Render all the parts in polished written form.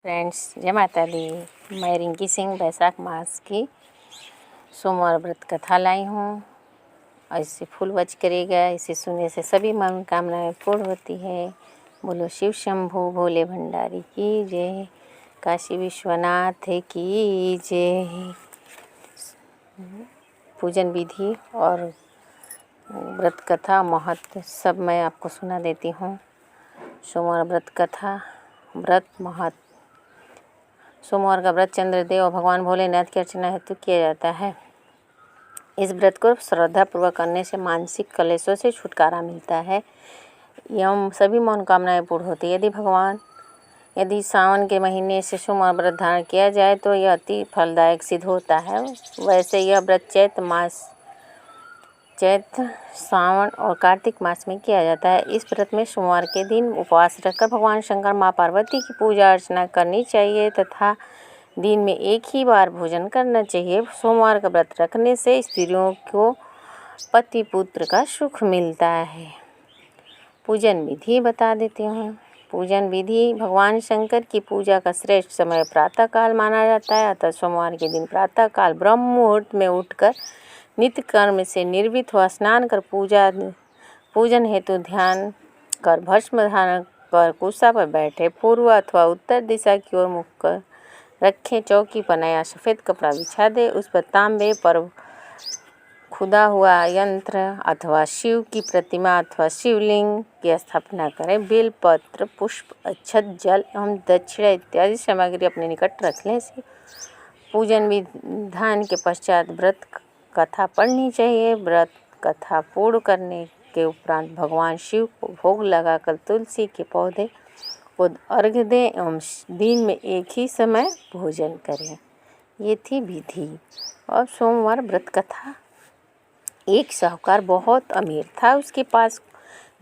Friends, जय माता दी। मैं रिंकी सिंह बैसाख मास की सोमवार व्रत कथा लाई हूँ और इससे फूल बच करेगा। इसे सुनने से सभी मनोकामनाएं पूर्ण होती है। बोलो शिव शंभू भोले भंडारी की जय, काशी विश्वनाथ की जय। पूजन विधि और व्रत कथा महत्व सब मैं आपको सुना देती हूँ। सोमवार व्रत कथा। व्रत महत्व। सोमवार का व्रत चंद्रदेव और भगवान भोलेनाथ की अर्चना हेतु किया जाता है। इस व्रत को श्रद्धापूर्वक करने से मानसिक कलेशों से छुटकारा मिलता है एवं सभी मनोकामनाएं पूर्ण होती है। यदि सावन के महीने से सोमवार व्रत धारण किया जाए तो यह अति फलदायक सिद्ध होता है। वैसे यह व्रत चैत्र, सावन और कार्तिक मास में किया जाता है। इस व्रत में सोमवार के दिन उपवास रखकर भगवान शंकर माँ पार्वती की पूजा अर्चना करनी चाहिए तथा दिन में एक ही बार भोजन करना चाहिए। सोमवार का व्रत रखने से स्त्रियों को पति पुत्र का सुख मिलता है। पूजन विधि बता देती हूँ। पूजन विधि। भगवान शंकर की पूजा का श्रेष्ठ समय प्रातःकाल माना जाता है। अतः सोमवार के दिन प्रातःकाल ब्रह्म मुहूर्त में उठकर नित्य कर्म से निर्वृत्त हुआ स्नान कर पूजन हेतु ध्यान कर भस्म धारण कर कुर्सा पर बैठे पूर्व अथवा उत्तर दिशा की ओर मुख कर रखें। चौकी पर नया सफ़ेद कपड़ा बिछा दे। उस पर तांबे पर खुदा हुआ यंत्र अथवा शिव की प्रतिमा अथवा शिवलिंग की स्थापना करें। बेलपत्र, पुष्प, अक्षत, जल एवं दक्षिणा इत्यादि सामग्री अपने निकट रखने से पूजन विधान के पश्चात व्रत कथा पढ़नी चाहिए। व्रत कथा पूर्ण करने के उपरांत भगवान शिव को भोग लगाकर तुलसी के पौधे को अर्घ्य दें एवं दिन में एक ही समय भोजन करें। ये थी विधि। और सोमवार व्रत कथा। एक साहूकार बहुत अमीर था। उसके पास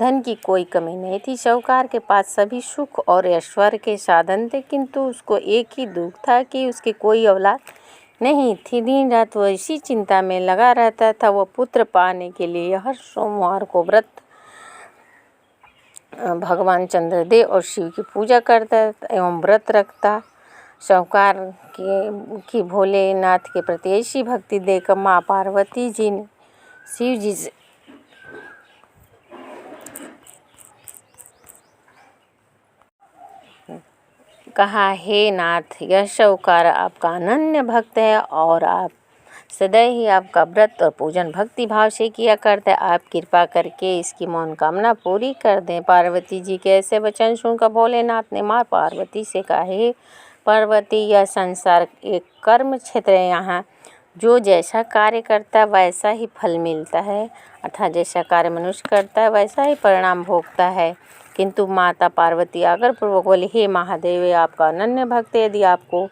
धन की कोई कमी नहीं थी। साहूकार के पास सभी सुख और ऐश्वर्य के साधन थे, किंतु उसको एक ही दुख था कि उसकी कोई औलाद नहीं थी। दिन रात वह इसी चिंता में लगा रहता था। वह पुत्र पाने के लिए हर सोमवार को व्रत भगवान चंद्रदेव और शिव की पूजा करता एवं व्रत रखता। साहूकार की भोलेनाथ के प्रति ऐसी भक्ति देखकर माँ पार्वती जी ने शिव जी से कहा, हे नाथ, यह साहूकार आपका अनन्य भक्त है और आप सदैव ही आपका व्रत और पूजन भक्ति भाव से किया करते हैं। आप कृपा करके इसकी मनोकामना पूरी कर दें। पार्वती जी के ऐसे वचन सुनकर भोलेनाथ ने माँ पार्वती से कहा, हे पार्वती, यह संसार एक कर्म क्षेत्र है। यहाँ जो जैसा कार्य करता है वैसा ही फल मिलता है, अर्थात जैसा कार्य मनुष्य करता है वैसा ही परिणाम भोगता है। किंतु माता पार्वती आग्रहपूर्वक बोली, हे महादेव, आपका अनन्य भक्त है। यदि आपको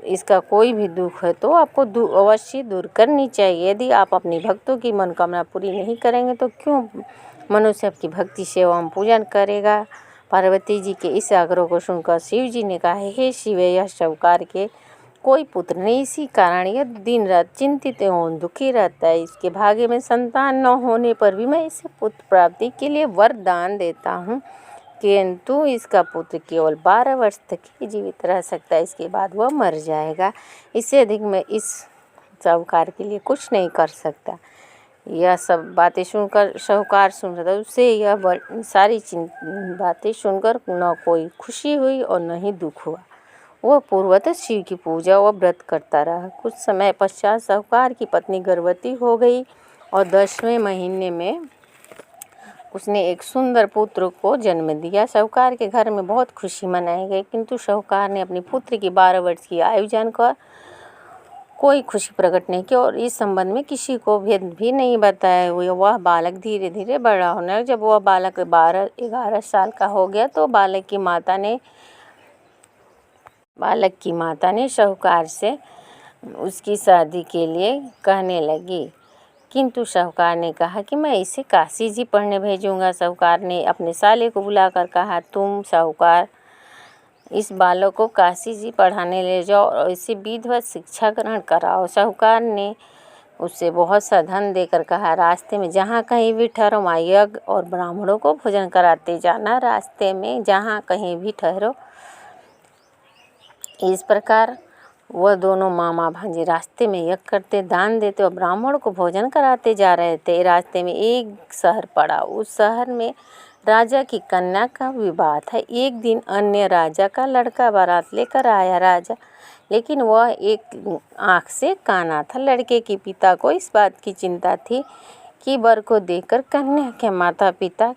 इसका कोई भी दुख है तो आपको अवश्य दूर करनी चाहिए। यदि आप अपनी भक्तों की मनोकामना पूरी नहीं करेंगे तो क्यों मनुष्य आपकी भक्ति सेवा एवं पूजन करेगा। पार्वती जी के इस आग्रह को सुनकर शिव जी ने कहा, हे शिव, यह साहूकार के कोई पुत्र नहीं, इसी कारण यह दिन रात चिंतित एवं दुखी रहता है। इसके भाग्य में संतान न होने पर भी मैं इसे पुत्र प्राप्ति के लिए वरदान देता हूँ, किंतु इसका पुत्र केवल 12 वर्ष तक ही जीवित रह सकता है। इसके बाद वह मर जाएगा। इससे अधिक मैं इस साहूकार के लिए कुछ नहीं कर सकता। यह सब बातें सुनकर साहूकार सुन रहा था। उससे यह सारी बातें सुनकर न कोई खुशी हुई और न ही दुख हुआ। वह पूर्वतः शिव की पूजा व व्रत करता रहा। कुछ समय पश्चात साहूकार की पत्नी गर्भवती हो गई और 10वें महीने में उसने एक सुंदर पुत्र को जन्म दिया। साहूकार के घर में बहुत खुशी मनाई गई, किंतु साहूकार ने अपनी पुत्र की 12 वर्ष की आयु जानकर कोई खुशी प्रकट नहीं की और इस संबंध में किसी को भेद भी नहीं बताया। वह बालक धीरे धीरे बड़ा होने लगा। जब वह बालक 12-11 साल का हो गया तो बालक की माता ने साहूकार से उसकी शादी के लिए कहने लगी, किंतु साहूकार ने कहा कि मैं इसे काशी जी पढ़ने भेजूंगा। साहूकार ने अपने साले को बुलाकर कहा, तुम साहूकार इस बालक को काशी जी पढ़ाने ले जाओ और इसे विधिवत शिक्षा ग्रहण कराओ। साहूकार ने उससे बहुत सा धन देकर कहा, रास्ते में जहाँ कहीं भी ठहरो वहाँ यज्ञ और ब्राह्मणों को भोजन कराते जाना। रास्ते में जहाँ कहीं भी ठहरो इस प्रकार वह दोनों मामा भांजे रास्ते में यज्ञ करते, दान देते और ब्राह्मण को भोजन कराते जा रहे थे। रास्ते में एक शहर पड़ा। उस शहर में राजा की कन्या का विवाह था। एक दिन अन्य राजा का लड़का बारात लेकर आया। राजा लेकिन वह एक आँख से काना था। लड़के के पिता को इस बात की चिंता थी कि वर को देखकर कन्या के माता पिता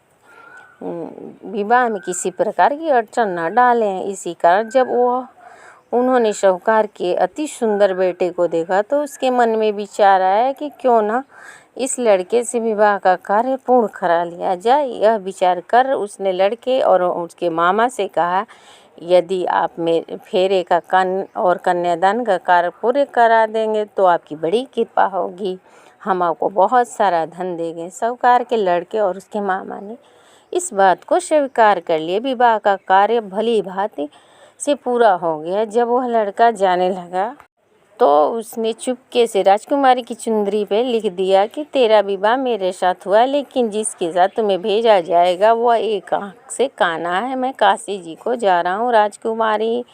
विवाह में किसी प्रकार की अड़चन न डालें। इसी कारण जब उन्होंने साहूकार के अति सुंदर बेटे को देखा तो उसके मन में विचार आया कि क्यों न इस लड़के से विवाह का कार्य पूर्ण करा लिया जाए। यह विचार कर उसने लड़के और उसके मामा से कहा, यदि आप मेरे फेरे का और कन्यादान का कार्य पूरे करा देंगे तो आपकी बड़ी कृपा होगी, हम आपको बहुत सारा धन देंगे। साहूकार के लड़के और उसके मामा ने इस बात को स्वीकार कर लिया। विवाह का कार्य भली भांति से पूरा हो गया। जब वह लड़का जाने लगा तो उसने चुपके से राजकुमारी की चुंदरी पे लिख दिया कि तेरा विवाह मेरे साथ हुआ, लेकिन जिसके साथ तुम्हें भेजा जाएगा वह एक आँख से काना है। मैं काशी जी को जा रहा हूँ। राजकुमारी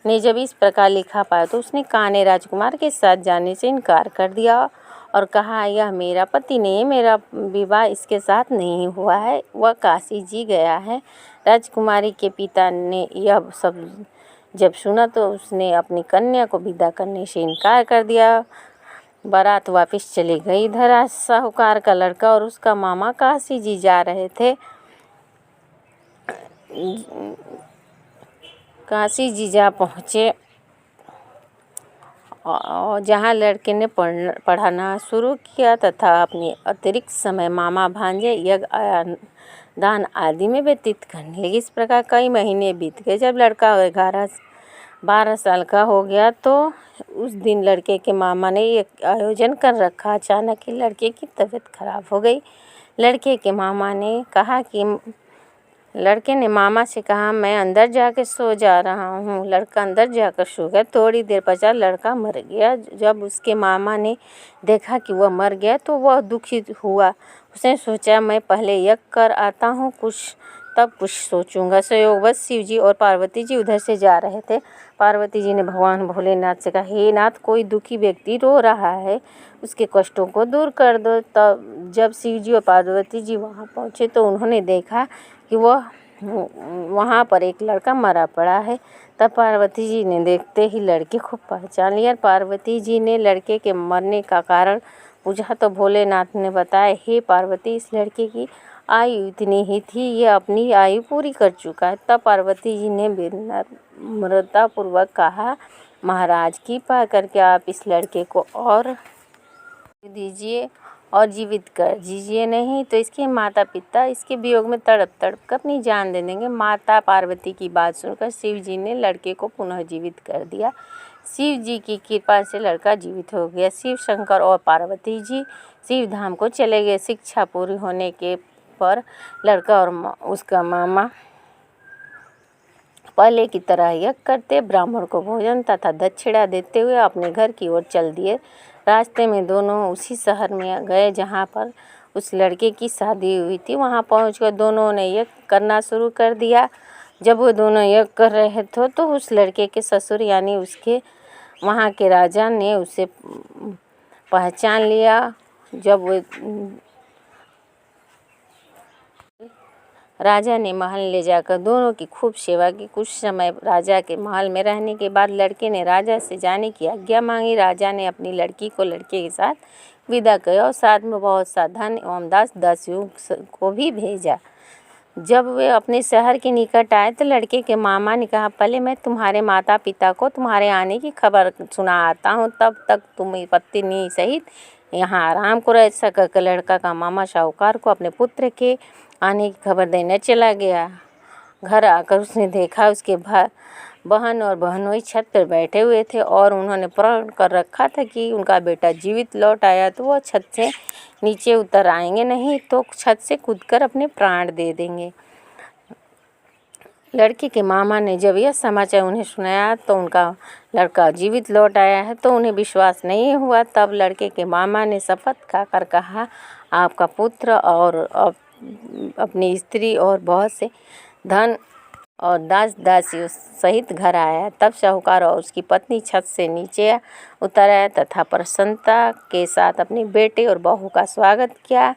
ने जब इस प्रकार लिखा पाया तो उसने काने राजकुमार के साथ जाने से इनकार कर दिया और कहा, यह मेरा पति नहीं है, मेरा विवाह इसके साथ नहीं हुआ है, वह काशी जी गया है। राजकुमारी के पिता ने यह सब जब सुना तो उसने अपनी कन्या को विदा करने से इनकार कर दिया। बारात वापस चली गई। इधर साहूकार का लड़का और उसका मामा काशी जी जा रहे थे। काशी जी जा पहुँचे और जहाँ लड़के ने पढ़ाना शुरू किया तथा अपने अतिरिक्त समय मामा भांजे यज्ञ दान आदि में व्यतीत करने लगे। इस प्रकार कई महीने बीत गए। जब लड़का 11-12 साल का हो गया तो उस दिन लड़के के मामा ने एक आयोजन कर रखा। अचानक ही लड़के की तबीयत खराब हो गई। लड़के ने मामा से कहा, मैं अंदर जाकर सो जा रहा हूँ। लड़का अंदर जाकर सो गया। थोड़ी देर पश्चात लड़का मर गया। जब उसके मामा ने देखा कि वह मर गया तो वह दुखित हुआ। उसने सोचा, मैं पहले यज्ञ कर आता हूँ, तब कुछ सोचूंगा। संयोगवश शिव जी और पार्वती जी उधर से जा रहे थे। पार्वती जी ने भगवान भोलेनाथ से कहा, हे नाथ, कोई दुखी व्यक्ति रो रहा है, उसके कष्टों को दूर कर दो। तब जब शिव जी और पार्वती जी वहाँ पहुँचे तो उन्होंने देखा कि वहाँ पर एक लड़का मरा पड़ा है। तब पार्वती जी ने देखते ही लड़के को पहचान लिया। पार्वती जी ने लड़के के मरने का कारण पूछा तो भोलेनाथ ने बताया, हे पार्वती, इस लड़के की आयु इतनी ही थी, यह अपनी आयु पूरी कर चुका है। तब पार्वती जी ने विनम्रतापूर्वक कहा, महाराज, कृपा करके आप इस लड़के को और दीजिए और जीवित कर दीजिए, नहीं तो इसके माता पिता इसके वियोग में तड़प तड़प कर अपनी जान दे देंगे। माता पार्वती की बात सुनकर शिव जी ने लड़के को पुनः जीवित कर दिया। शिव जी की कृपा से लड़का जीवित हो गया। शिव शंकर और पार्वती जी शिव धाम को चले गए। शिक्षा पूरी होने के पर लड़का और उसका मामा पहले की तरह यज्ञ करते, ब्राह्मण को भोजन तथा दक्षिणा देते हुए अपने घर की ओर चल दिए। रास्ते में दोनों उसी शहर में गए जहाँ पर उस लड़के की शादी हुई थी। वहाँ पहुँचकर दोनों ने यज्ञ करना शुरू कर दिया। जब वो दोनों यज्ञ कर रहे थे तो उस लड़के के ससुर यानी उसके वहाँ के राजा ने उसे पहचान लिया। जब वो राजा ने महल ले जाकर दोनों की खूब सेवा की। कुछ समय राजा के महल में रहने के बाद लड़के ने राजा से जाने की आज्ञा मांगी। राजा ने अपनी लड़की को लड़के के साथ विदा किया और साथ में बहुत सा धन एवं दासियों को भी भेजा। जब वे अपने शहर के निकट आए तो लड़के के मामा ने कहा, पहले मैं तुम्हारे माता पिता को तुम्हारे आने की खबर सुना आता हूँ, तब तक तुम पत्नी सहित यहाँ आराम करो। ऐसा कहकर लड़का का मामा साहूकार को अपने पुत्र के आने की खबर देने चला गया। घर आकर उसने देखा उसके बहन और बहनोई छत पर बैठे हुए थे और उन्होंने प्रण कर रखा था कि उनका बेटा जीवित लौट आया तो वह छत से नीचे उतर आएंगे, नहीं तो छत से कूदकर अपने प्राण दे देंगे। लड़के के मामा ने जब यह समाचार उन्हें सुनाया तो उनका लड़का जीवित लौट आया है तो उन्हें विश्वास नहीं हुआ। तब लड़के के मामा ने शपथ खाकर कहा, आपका पुत्र और अपनी स्त्री और बहुत से धन और दास दासियों सहित घर आया। तब साहूकार और उसकी पत्नी छत से नीचे उतर आए तथा प्रसन्नता के साथ अपने बेटे और बहू का स्वागत किया।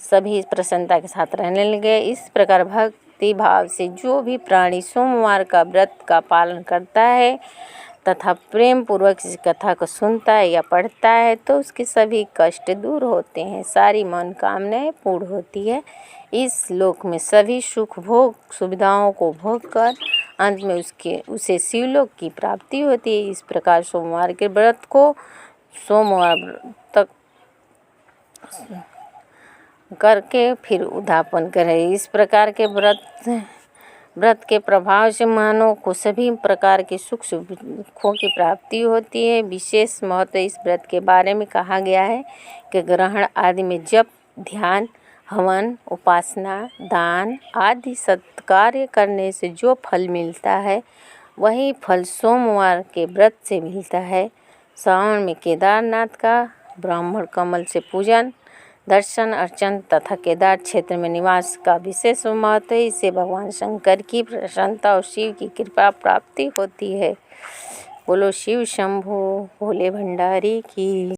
सभी प्रसन्नता के साथ रहने लगे। इस प्रकार भक्ति भाव से जो भी प्राणी सोमवार का व्रत का पालन करता है तथा प्रेम पूर्वक इस कथा को सुनता है या पढ़ता है तो उसके सभी कष्ट दूर होते हैं, सारी मनोकामनाएं पूर्ण होती है। इस लोक में सभी सुख भोग सुविधाओं को भोग कर अंत में उसे शिवलोक की प्राप्ति होती है। इस प्रकार सोमवार के व्रत को सोमवार तक करके फिर उद्यापन करें। इस प्रकार के व्रत के प्रभाव से मानव को सभी प्रकार के सुख सुखों की प्राप्ति होती है। विशेष महत्व इस व्रत के बारे में कहा गया है कि ग्रहण आदि में जप, ध्यान, हवन, उपासना, दान आदि सत्कार्य करने से जो फल मिलता है वही फल सोमवार के व्रत से मिलता है। सावन में केदारनाथ का ब्राह्मण कमल से पूजन, दर्शन, अर्चन तथा केदार क्षेत्र में निवास का विशेष महत्व है। इससे भगवान शंकर की प्रसन्नता और शिव की कृपा प्राप्ति होती है। बोलो शिव शंभो भोले भंडारी की।